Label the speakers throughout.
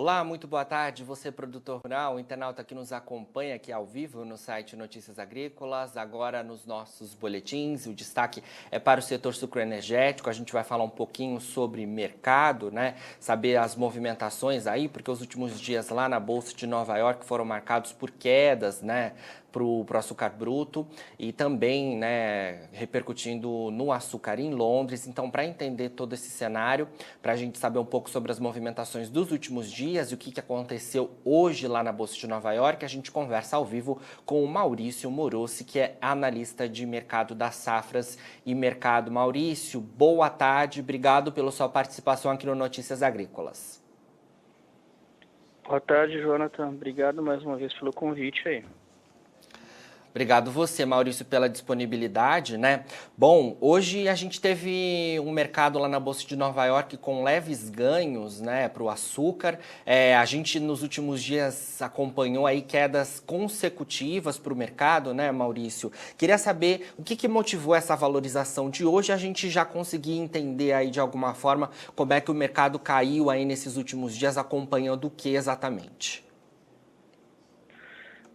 Speaker 1: Olá, muito boa tarde. Você, produtor rural, internauta que nos acompanha aqui ao vivo no site Notícias Agrícolas. Agora nos nossos boletins, o destaque é para o setor sucroenergético. A gente vai falar um pouquinho sobre mercado, né? Saber as movimentações aí, porque os últimos dias lá na Bolsa de Nova York foram marcados por quedas, né? Para o açúcar bruto e também, né, repercutindo no açúcar em Londres. Então, para entender todo esse cenário, para a gente saber um pouco sobre as movimentações dos últimos dias e o que aconteceu hoje lá na Bolsa de Nova York, a gente conversa ao vivo com o Maurício Morossi, que é analista de mercado das safras e mercado. Maurício, boa tarde, obrigado pela sua participação aqui no Notícias Agrícolas.
Speaker 2: Boa tarde, Jonathan. Obrigado mais uma vez pelo convite aí.
Speaker 1: Obrigado você, Maurício, pela disponibilidade, né? Bom, hoje a gente teve um mercado lá na Bolsa de Nova York com leves ganhos, né, para o açúcar. A gente nos últimos dias acompanhou aí quedas consecutivas para o mercado, né, Maurício? Queria saber o que motivou essa valorização de hoje. A gente já conseguiu entender aí de alguma forma como é que o mercado caiu aí nesses últimos dias, acompanhando o que exatamente?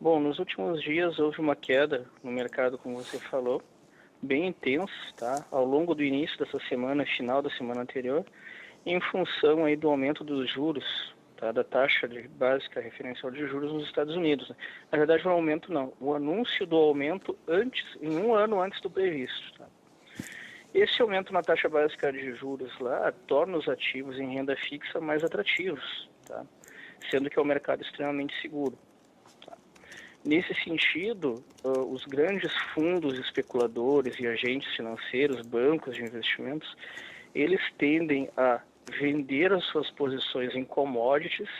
Speaker 2: Bom, nos últimos dias houve uma queda no mercado, como você falou, bem intensa, tá? Ao longo do início dessa semana, final da semana anterior, em função aí do aumento dos juros, tá? Da taxa básica referencial de juros nos Estados Unidos, né? Na verdade, o aumento não, o anúncio do aumento em um ano antes do previsto, tá? Esse aumento na taxa básica de juros lá torna os ativos em renda fixa mais atrativos, tá? Sendo que é um mercado extremamente seguro. Nesse sentido, os grandes fundos especuladores e agentes financeiros, bancos de investimentos, eles tendem a vender as suas posições em commodities,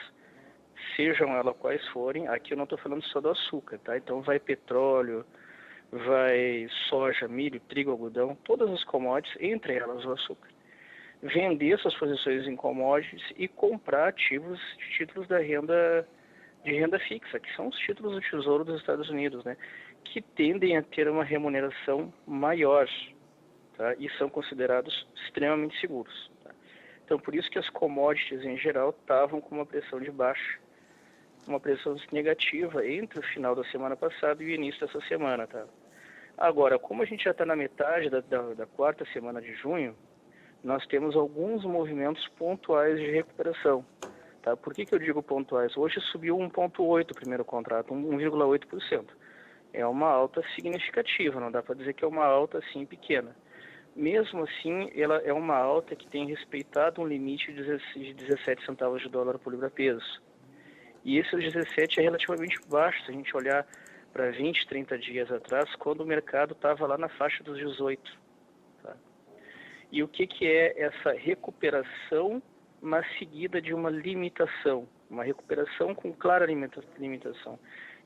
Speaker 2: sejam elas quais forem. Aqui eu não estou falando só do açúcar, tá? Então vai petróleo, vai soja, milho, trigo, algodão, todas as commodities, entre elas o açúcar. Vender suas posições em commodities e comprar ativos de títulos de renda fixa, que são os títulos do Tesouro dos Estados Unidos, né, que tendem a ter uma remuneração maior, tá, e são considerados extremamente seguros. Tá. Então, por isso que as commodities, em geral, estavam com uma pressão de baixa, uma pressão negativa entre o final da semana passada e o início dessa semana. Tá. Agora, como a gente já está na metade da quarta semana de junho, nós temos alguns movimentos pontuais de recuperação. Tá? Por que eu digo pontuais? Hoje subiu 1,8% o primeiro contrato, 1,8%. É uma alta significativa, não dá para dizer que é uma alta assim pequena. Mesmo assim, ela é uma alta que tem respeitado um limite de 17 centavos de dólar por libra-peso. E esse 17 é relativamente baixo, se a gente olhar para 20, 30 dias atrás, quando o mercado estava lá na faixa dos 18. Tá? E o que é essa recuperação, mas seguida de uma limitação, uma recuperação com clara limitação?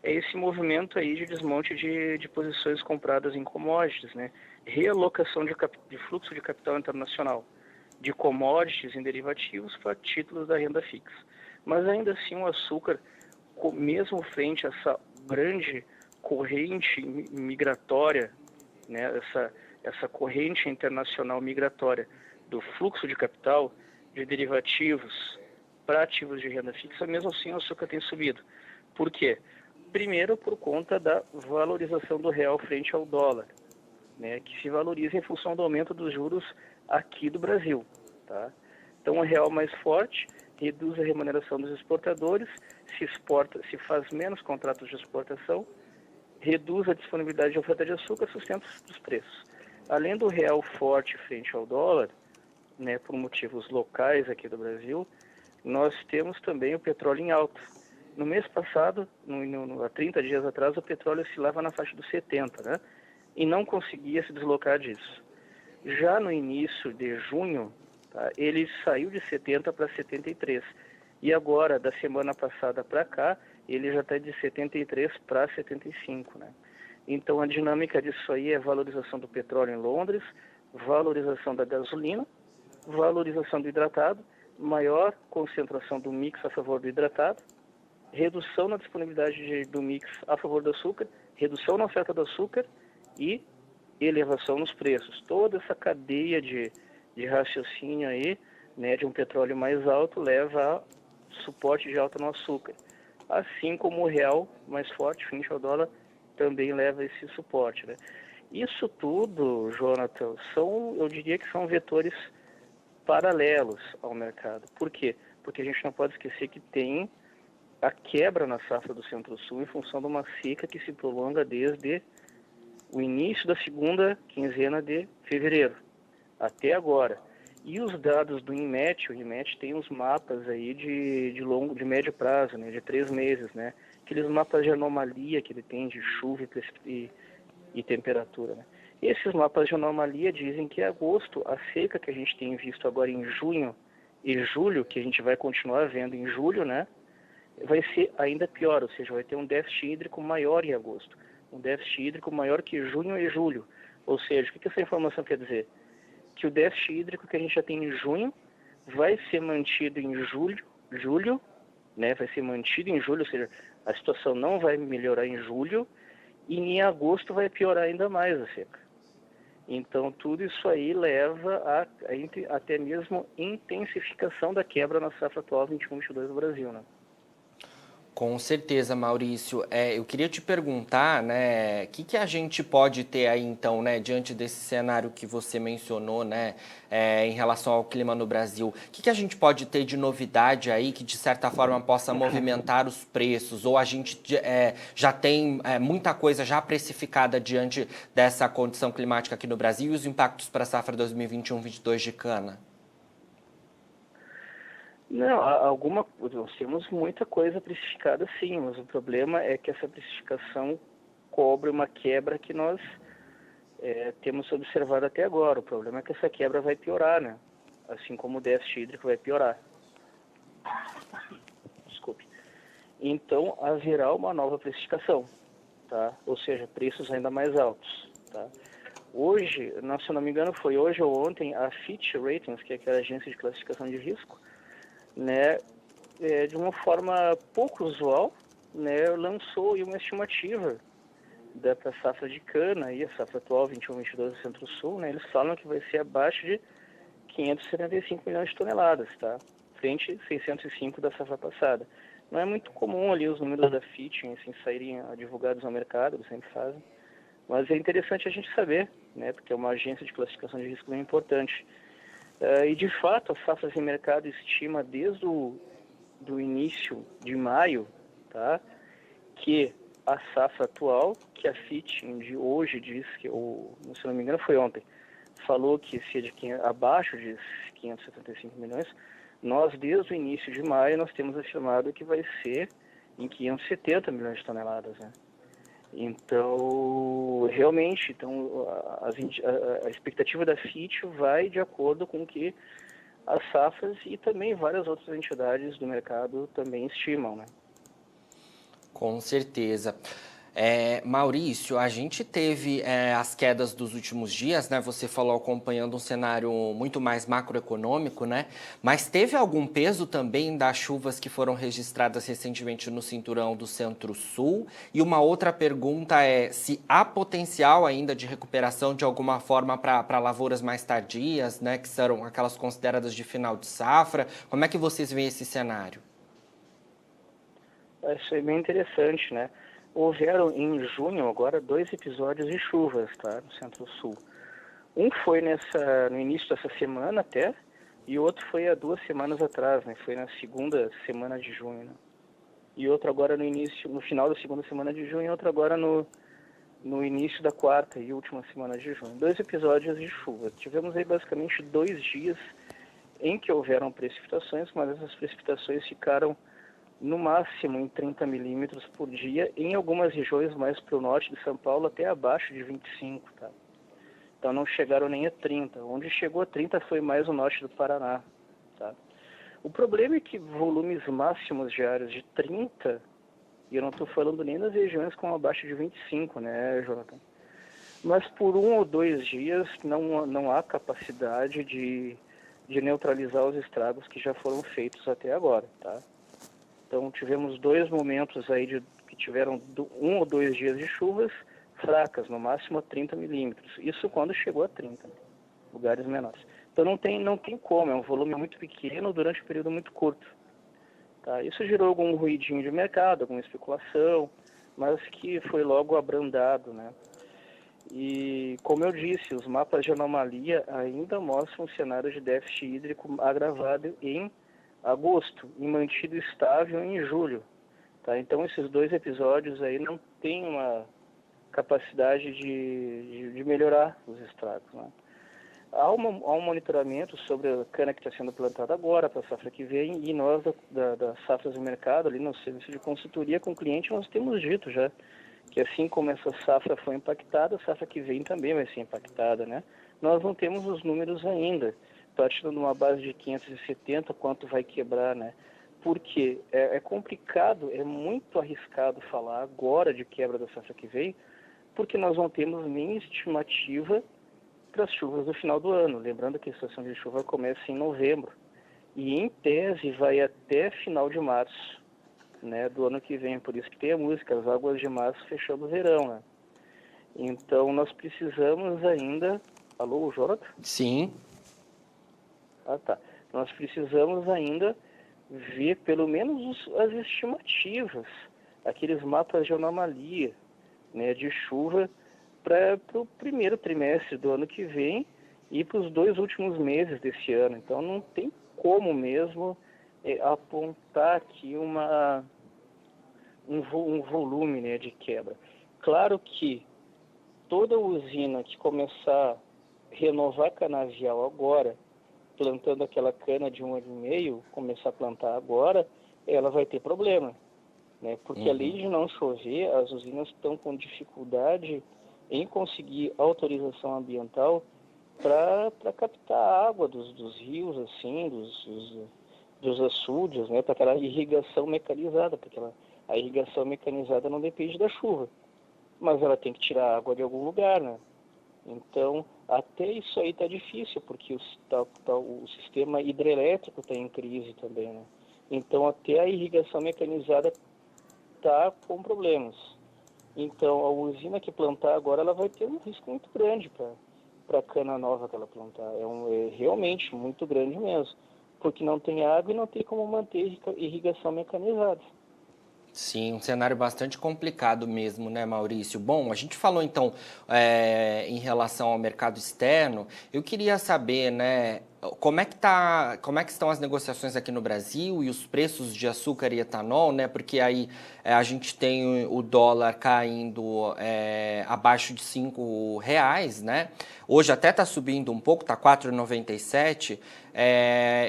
Speaker 2: É esse movimento aí de desmonte de posições compradas em commodities, né? Realocação de fluxo de capital internacional, de commodities em derivativos para títulos da renda fixa. Mas ainda assim o açúcar, mesmo frente a essa grande corrente migratória, né? Essa corrente internacional migratória do fluxo de capital, de derivativos para ativos de renda fixa, mesmo assim o açúcar tem subido. Por quê? Primeiro, por conta da valorização do real frente ao dólar, né, que se valoriza em função do aumento dos juros aqui do Brasil. Tá? Então, o real mais forte reduz a remuneração dos exportadores, se faz menos contratos de exportação, reduz a disponibilidade de oferta de açúcar, sustenta os preços. Além do real forte frente ao dólar, né, por motivos locais aqui do Brasil, nós temos também o petróleo em alta. No mês passado, há 30 dias atrás, o petróleo oscilava na faixa dos 70, né, e não conseguia se deslocar disso. Já no início de junho, tá, ele saiu de 70 para 73. E agora, da semana passada para cá, ele já está de 73 para 75, né? Então, a dinâmica disso aí é valorização do petróleo em Londres, valorização da gasolina, valorização do hidratado, maior concentração do mix a favor do hidratado, redução na disponibilidade do mix a favor do açúcar, redução na oferta do açúcar e elevação nos preços. Toda essa cadeia de raciocínio aí, né, de um petróleo mais alto leva suporte de alta no açúcar. Assim como o real mais forte, frente ao dólar, também leva esse suporte, né? Isso tudo, Jonathan, eu diria que são vetores paralelos ao mercado. Por quê? Porque a gente não pode esquecer que tem a quebra na safra do Centro-Sul em função de uma seca que se prolonga desde o início da segunda quinzena de fevereiro até agora. E os dados do INMET, o INMET tem uns mapas aí de médio prazo, né, de 3 meses, né? Aqueles mapas de anomalia que ele tem de chuva e temperatura, né? Esses mapas de anomalia dizem que agosto, a seca que a gente tem visto agora em junho e julho, que a gente vai continuar vendo em julho, né, vai ser ainda pior, ou seja, vai ter um déficit hídrico maior em agosto, um déficit hídrico maior que junho e julho. Ou seja, o que essa informação quer dizer? Que o déficit hídrico que a gente já tem em junho vai ser mantido em julho, né, vai ser mantido em julho, ou seja, a situação não vai melhorar em julho, e em agosto vai piorar ainda mais a seca. Então, tudo isso aí leva até mesmo intensificação da quebra na safra atual 21-22 do Brasil, né?
Speaker 1: Com certeza, Maurício. Eu queria te perguntar, né, o que a gente pode ter aí, então, né, diante desse cenário que você mencionou, né, em relação ao clima no Brasil, o que a gente pode ter de novidade aí que, de certa forma, possa movimentar os preços? Ou a gente já tem muita coisa já precificada diante dessa condição climática aqui no Brasil e os impactos para a safra 2021-22 de cana?
Speaker 2: Não, nós temos muita coisa precificada sim, mas o problema é que essa precificação cobre uma quebra que nós temos observado até agora. O problema é que essa quebra vai piorar, né? Assim como o déficit hídrico vai piorar. Desculpe. Então, haverá uma nova precificação, tá? Ou seja, preços ainda mais altos, tá? Hoje, se eu não me engano, foi hoje ou ontem, a Fitch Ratings, que é aquela agência de classificação de risco, né, de uma forma pouco usual, né, lançou uma estimativa da safra de cana, e a safra atual 21-22 do Centro-Sul, né, eles falam que vai ser abaixo de 575 milhões de toneladas, tá? Frente a 605 da safra passada. Não é muito comum ali os números da Fitch assim, saírem divulgados ao mercado, eles sempre fazem, mas é interessante a gente saber, né, porque é uma agência de classificação de risco bem importante. E de fato, as safras em mercado estima desde do início de maio, tá, que a safra atual, que a Fitch de hoje diz que, se não me engano foi ontem, falou que seja abaixo de 575 milhões, nós desde o início de maio nós temos afirmado que vai ser em 570 milhões de toneladas, né? Então, realmente, a expectativa da Fitch vai de acordo com o que as safras e também várias outras entidades do mercado também estimam, né?
Speaker 1: Com certeza. Maurício, a gente teve as quedas dos últimos dias, né? Você falou acompanhando um cenário muito mais macroeconômico, né? Mas teve algum peso também das chuvas que foram registradas recentemente no cinturão do Centro-Sul? E uma outra pergunta é se há potencial ainda de recuperação de alguma forma para lavouras mais tardias, né? Que serão aquelas consideradas de final de safra. Como é que vocês veem esse cenário?
Speaker 2: Isso é bem interessante, né? Houveram em junho agora 2 episódios de chuvas, tá, no Centro-Sul. Um foi no início dessa semana até, e outro foi há 2 semanas atrás, né? Foi na segunda semana de junho, né? E outro agora no final da segunda semana de junho, e outro agora no início da quarta e última semana de junho. 2 episódios de chuva. Tivemos aí basicamente 2 dias em que houveram precipitações, mas essas precipitações ficaram no máximo em 30 milímetros por dia, em algumas regiões mais para o norte de São Paulo, até abaixo de 25, tá? Então não chegaram nem a 30. Onde chegou a 30 foi mais o norte do Paraná, tá? O problema é que volumes máximos diários de 30, e eu não estou falando nem das regiões com abaixo de 25, né, Jonathan? Mas por 1 ou 2 dias não há capacidade de neutralizar os estragos que já foram feitos até agora, tá? Então, tivemos 2 momentos aí que tiveram 1 ou 2 dias de chuvas fracas, no máximo a 30 milímetros. Isso quando chegou a 30, lugares menores. Então, não tem como, é um volume muito pequeno durante um período muito curto. Tá? Isso gerou algum ruidinho de mercado, alguma especulação, mas que foi logo abrandado, né? E, como eu disse, os mapas de anomalia ainda mostram um cenário de déficit hídrico agravado em agosto e mantido estável em julho. Tá? Então, esses 2 episódios aí não têm uma capacidade de melhorar os estragos, né? Há um monitoramento sobre a cana que está sendo plantada agora, para a safra que vem, e nós, das safras do mercado, ali no serviço de consultoria com o cliente, nós temos dito já que assim como essa safra foi impactada, a safra que vem também vai ser impactada, né? Nós não temos os números ainda, partindo de uma base de 570, quanto vai quebrar, né? Porque é complicado, é muito arriscado falar agora de quebra da safra que vem, porque nós não temos nem estimativa para as chuvas do final do ano. Lembrando que a estação de chuva começa em novembro e, em tese, vai até final de março, né, do ano que vem. Por isso que tem a música, as águas de março fechando o verão, né? Então, nós precisamos ainda... Alô, Jonathan?
Speaker 1: Sim.
Speaker 2: Ah, tá. Nós precisamos ainda ver pelo menos as estimativas, aqueles mapas de anomalia, né, de chuva para o primeiro trimestre do ano que vem e para os 2 últimos meses desse ano. Então, não tem como mesmo apontar aqui um volume, né, de quebra. Claro que toda usina que começar a renovar canavial agora, plantando aquela cana de 1,5 ano, começar a plantar agora, ela vai ter problema, né? Porque além de não chover, as usinas estão com dificuldade em conseguir autorização ambiental para captar a água dos rios, assim, dos açudes, né? Para aquela irrigação mecanizada, porque a irrigação mecanizada não depende da chuva, mas ela tem que tirar água de algum lugar, né? Então, até isso aí está difícil, porque o sistema hidrelétrico está em crise também, né? Então, até a irrigação mecanizada está com problemas. Então, a usina que plantar agora, ela vai ter um risco muito grande para a cana nova que ela plantar. É realmente muito grande mesmo, porque não tem água e não tem como manter irrigação mecanizada.
Speaker 1: Sim, um cenário bastante complicado mesmo, né, Maurício? Bom, a gente falou então em relação ao mercado externo. Eu queria saber, né, como é que estão as negociações aqui no Brasil e os preços de açúcar e etanol, né? Porque aí a gente tem o dólar caindo abaixo de R$ 5, né? Hoje até está subindo um pouco, está R$ 4,97.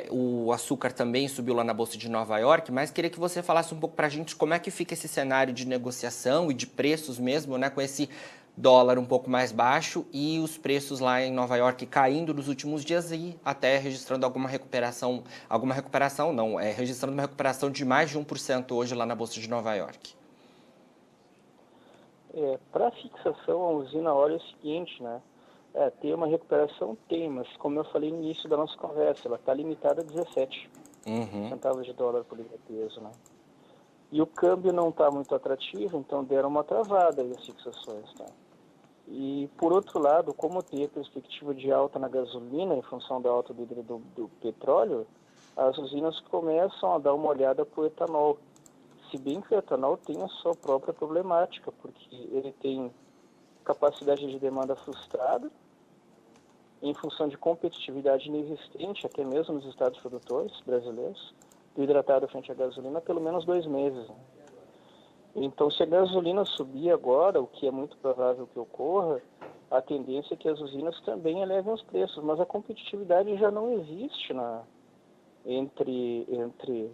Speaker 1: O açúcar também subiu lá na Bolsa de Nova York, mas queria que você falasse um pouco para a gente como é que fica esse cenário de negociação e de preços mesmo, né, com esse dólar um pouco mais baixo e os preços lá em Nova York caindo nos últimos dias e até registrando registrando uma recuperação de mais de 1% hoje lá na Bolsa de Nova York.
Speaker 2: Para a fixação, a usina olha o seguinte, né? Tem uma recuperação? Tem, mas como eu falei no início da nossa conversa, ela está limitada a 17 centavos de dólar por libra peso, né? E o câmbio não está muito atrativo, então deram uma travada aí as fixações, tá? E, por outro lado, como tem a perspectiva de alta na gasolina, em função da alta do petróleo, as usinas começam a dar uma olhada para o etanol. Se bem que o etanol tem a sua própria problemática, porque ele tem capacidade de demanda frustrada, em função de competitividade inexistente, até mesmo nos estados produtores brasileiros, do hidratado frente à gasolina, pelo menos 2 meses. Né? Então, se a gasolina subir agora, o que é muito provável que ocorra, a tendência é que as usinas também elevem os preços, mas a competitividade já não existe entre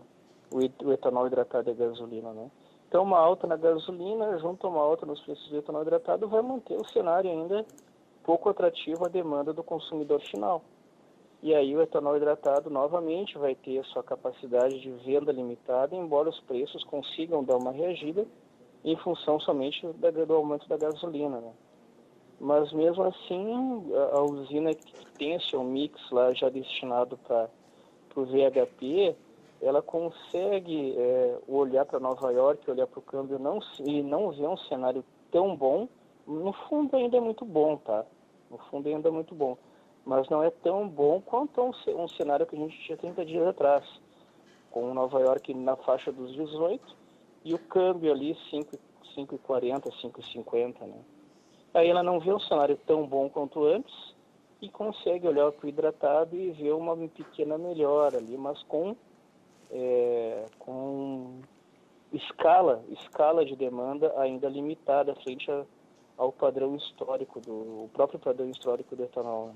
Speaker 2: o etanol hidratado e a gasolina, né? Então, uma alta na gasolina, junto a uma alta nos preços do etanol hidratado, vai manter o cenário ainda pouco atrativo à demanda do consumidor final. E aí o etanol hidratado novamente vai ter a sua capacidade de venda limitada, embora os preços consigam dar uma reagida em função somente do aumento da gasolina, né? Mas mesmo assim, a usina que tem seu mix lá já destinado para o VHP, ela consegue olhar para Nova York, olhar para o câmbio e não ver um cenário tão bom. No fundo ainda é muito bom, tá? No fundo ainda é muito bom. Mas não é tão bom quanto um cenário que a gente tinha 30 dias atrás, com Nova York na faixa dos 18 e o câmbio ali 5,40, 5,50, né? Aí ela não vê um cenário tão bom quanto antes e consegue olhar para o hidratado e ver uma pequena melhora ali, mas com escala de demanda ainda limitada frente ao padrão histórico, o próprio padrão histórico do etanol, né?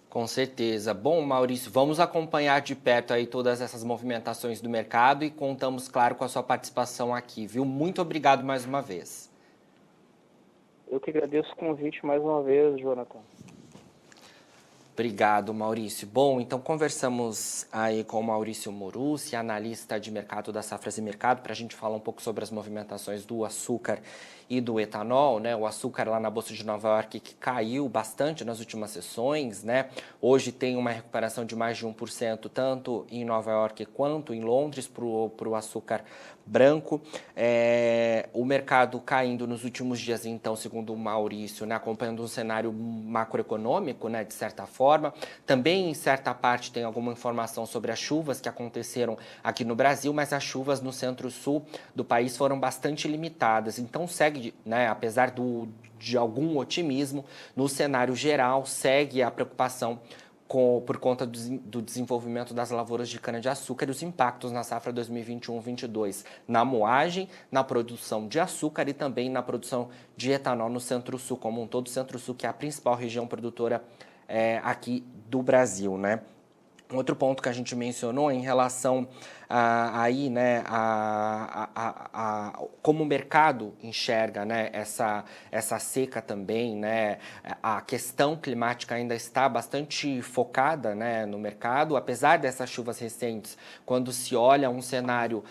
Speaker 1: Com certeza. Bom, Maurício, vamos acompanhar de perto aí todas essas movimentações do mercado e contamos, claro, com a sua participação aqui, viu? Muito obrigado mais uma vez.
Speaker 2: Eu que agradeço o convite mais uma vez, Jonathan.
Speaker 1: Obrigado, Maurício. Bom, então conversamos aí com o Maurício Morucci, analista de mercado da Safras e Mercado, para a gente falar um pouco sobre as movimentações do açúcar e do etanol, né? O açúcar lá na Bolsa de Nova York que caiu bastante nas últimas sessões, né? Hoje tem uma recuperação de mais de 1%, tanto em Nova York quanto em Londres, para o açúcar branco. O mercado caindo nos últimos dias, então, segundo o Maurício, né? Acompanhando um cenário macroeconômico, né? De certa forma. Também, em certa parte, tem alguma informação sobre as chuvas que aconteceram aqui no Brasil, mas as chuvas no centro-sul do país foram bastante limitadas. Então, segue, né, apesar de algum otimismo, no cenário geral, segue a preocupação por conta do desenvolvimento das lavouras de cana-de-açúcar e os impactos na safra 2021-22 na moagem, na produção de açúcar e também na produção de etanol no Centro-Sul como um todo. O Centro-Sul, que é a principal região produtora aqui do Brasil, né? Outro ponto que a gente mencionou em relação aí, né, como o mercado enxerga, né, essa seca também, né, a questão climática ainda está bastante focada, né, no mercado, apesar dessas chuvas recentes, quando se olha um cenário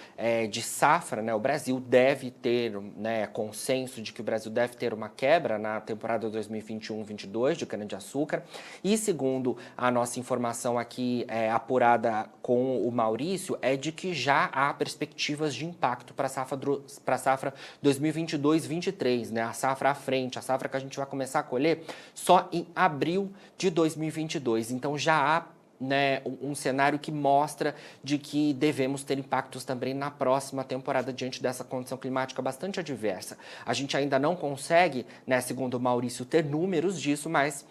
Speaker 1: de safra, né, o Brasil deve ter, né, consenso de que o Brasil deve ter uma quebra na temporada 2021-22 de cana-de-açúcar, e segundo a nossa informação aqui apurada com o Maurício, é de que já há perspectivas de impacto para a safra 2022-23, né? A safra à frente, a safra que a gente vai começar a colher só em abril de 2022. Então já há, né, um cenário que mostra de que devemos ter impactos também na próxima temporada diante dessa condição climática bastante adversa. A gente ainda não consegue, né, segundo o Maurício, ter números disso, mas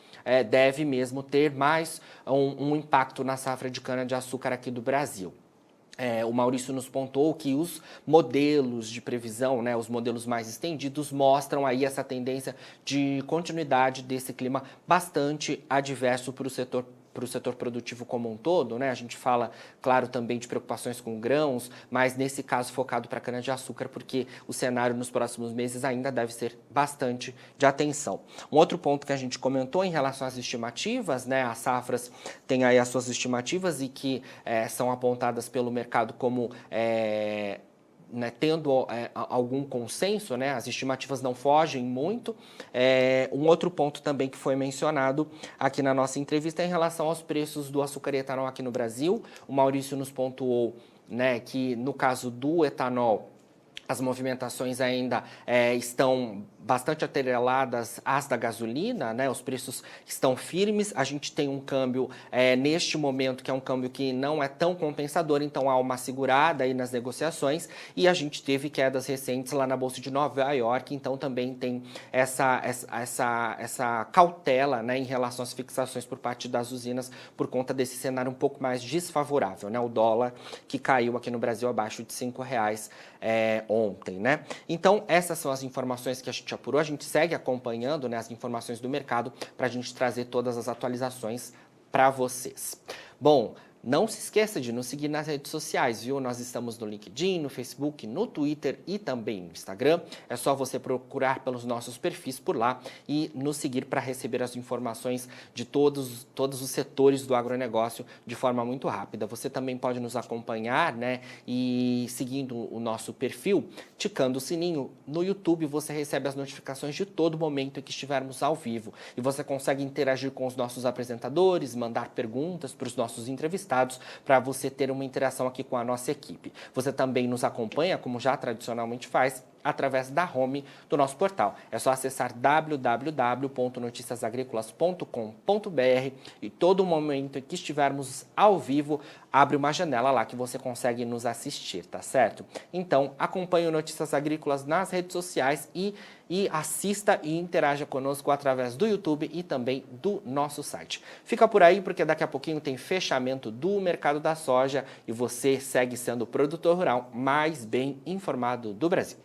Speaker 1: deve mesmo ter mais um impacto na safra de cana-de-açúcar aqui do Brasil. O Maurício nos pontuou que os modelos de previsão, né, os modelos mais estendidos, mostram aí essa tendência de continuidade desse clima bastante adverso para o setor produtivo como um todo, né? A gente fala, claro, também de preocupações com grãos, mas nesse caso focado para cana-de-açúcar, porque o cenário nos próximos meses ainda deve ser bastante de atenção. Um outro ponto que a gente comentou em relação às estimativas, né? As safras têm aí as suas estimativas e que são apontadas pelo mercado como né, tendo algum consenso, né, as estimativas não fogem muito. Um outro ponto também que foi mencionado aqui na nossa entrevista é em relação aos preços do açúcar e etanol aqui no Brasil. O Maurício nos pontuou, né, que no caso do etanol, as movimentações ainda estão bastante atreladas às da gasolina, né? Os preços estão firmes, a gente tem um câmbio neste momento que é um câmbio que não é tão compensador, então há uma segurada aí nas negociações e a gente teve quedas recentes lá na Bolsa de Nova York, então também tem essa cautela, né, em relação às fixações por parte das usinas por conta desse cenário um pouco mais desfavorável, né? O dólar que caiu aqui no Brasil abaixo de R$5 ontem, né? Então, essas são as informações que a gente apurou. A gente segue acompanhando, né, as informações do mercado para a gente trazer todas as atualizações para vocês. Bom, não se esqueça de nos seguir nas redes sociais, viu? Nós estamos no LinkedIn, no Facebook, no Twitter e também no Instagram. É só você procurar pelos nossos perfis por lá e nos seguir para receber as informações de todos os setores do agronegócio de forma muito rápida. Você também pode nos acompanhar, né? E seguindo o nosso perfil, ticando o sininho no YouTube, você recebe as notificações de todo momento em que estivermos ao vivo. E você consegue interagir com os nossos apresentadores, mandar perguntas para os nossos entrevistados, para você ter uma interação aqui com a nossa equipe. Você também nos acompanha, como já tradicionalmente faz, através da home do nosso portal. É só acessar www.noticiasagricolas.com.br e todo momento que estivermos ao vivo, abre uma janela lá que você consegue nos assistir, tá certo? Então, acompanhe o Notícias Agrícolas nas redes sociais e assista e interaja conosco através do YouTube e também do nosso site. Fica por aí porque daqui a pouquinho tem fechamento do mercado da soja e você segue sendo o produtor rural mais bem informado do Brasil.